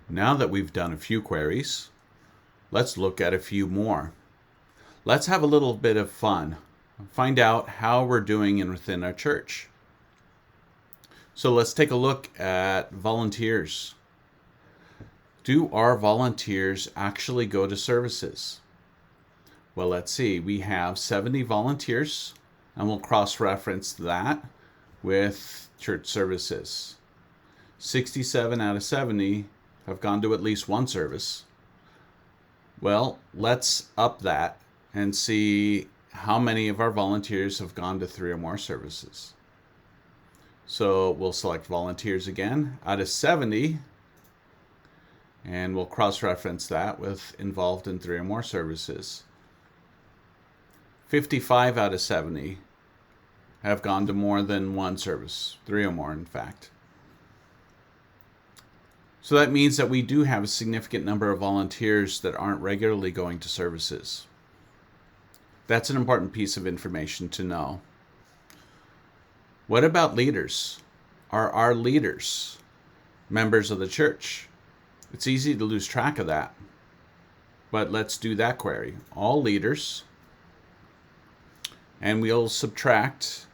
Now that we've done a few queries, let's look at a few more. Let's have a little bit of fun. Find out how we're doing within our church. So let's take a look at volunteers. Do our volunteers actually go to services? Well, let's see. We have 70 volunteers, and we'll cross-reference that with church services. 67 out of 70 have gone to at least one service. Well, let's up that and see how many of our volunteers have gone to 3 or more services. So we'll select volunteers again out of 70, and we'll cross-reference that with involved in 3 or more services. 55 out of 70 have gone to more than one service, 3 or more in fact. So that means that we do have a significant number of volunteers that aren't regularly going to services. That's an important piece of information to know. What about leaders? Are our leaders members of the church? It's easy to lose track of that. But let's do that query. All leaders. And we'll subtract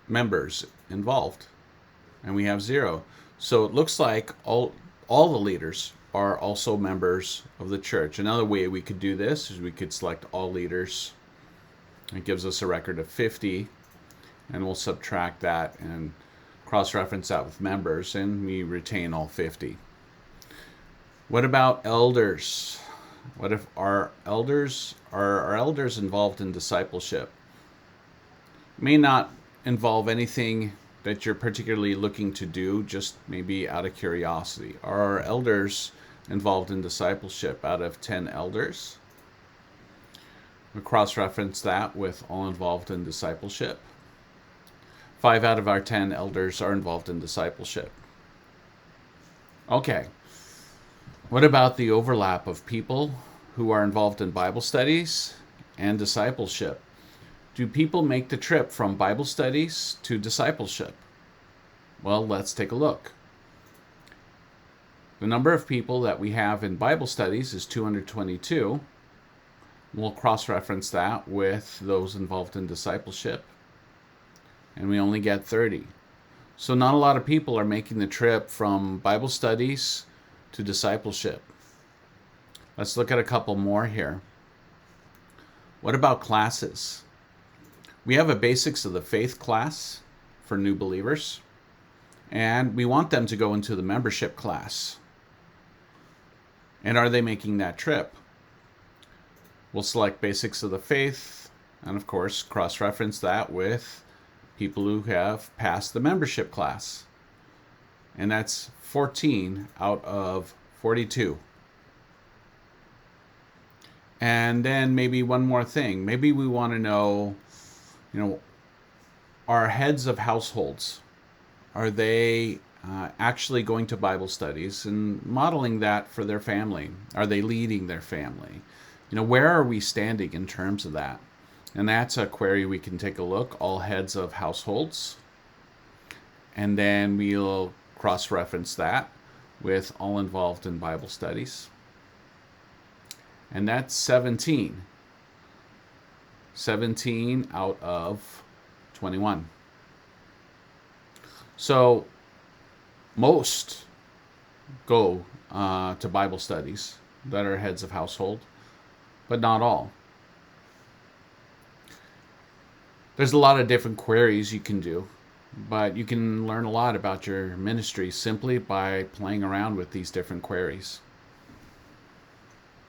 members involved. And we have 0. So it looks like all the leaders are also members of the church. Another way we could do this is we could select all leaders. It gives us a record of 50, and we'll subtract that and cross-reference that with members, and we retain all 50. What about elders? What if our elders are involved in discipleship? May not involve anything that you're particularly looking to do, just maybe out of curiosity. Are our elders involved in discipleship? Out of 10 elders, we cross-reference that with all involved in discipleship. 5 out of our 10 elders are involved in discipleship. Okay. What about the overlap of people who are involved in Bible studies and discipleship? Do people make the trip from Bible studies to discipleship? Well, let's take a look. The number of people that we have in Bible studies is 222. We'll cross-reference that with those involved in discipleship, and we only get 30. So not a lot of people are making the trip from Bible studies to discipleship. Let's look at a couple more here. What about classes? We have a Basics of the Faith class for new believers, and we want them to go into the membership class. And are they making that trip? We'll select Basics of the Faith, and of course cross-reference that with people who have passed the membership class. And that's 14 out of 42. And then maybe one more thing. Maybe we want to know, our heads of households, are they actually going to Bible studies and modeling that for their family? Are they leading their family? Where are we standing in terms of that? And that's a query we can take a look, all heads of households. And then we'll cross-reference that with all involved in Bible studies. And that's 17. 17 out of 21. So most go to Bible studies that are heads of household, but not all. There's a lot of different queries you can do, but you can learn a lot about your ministry simply by playing around with these different queries.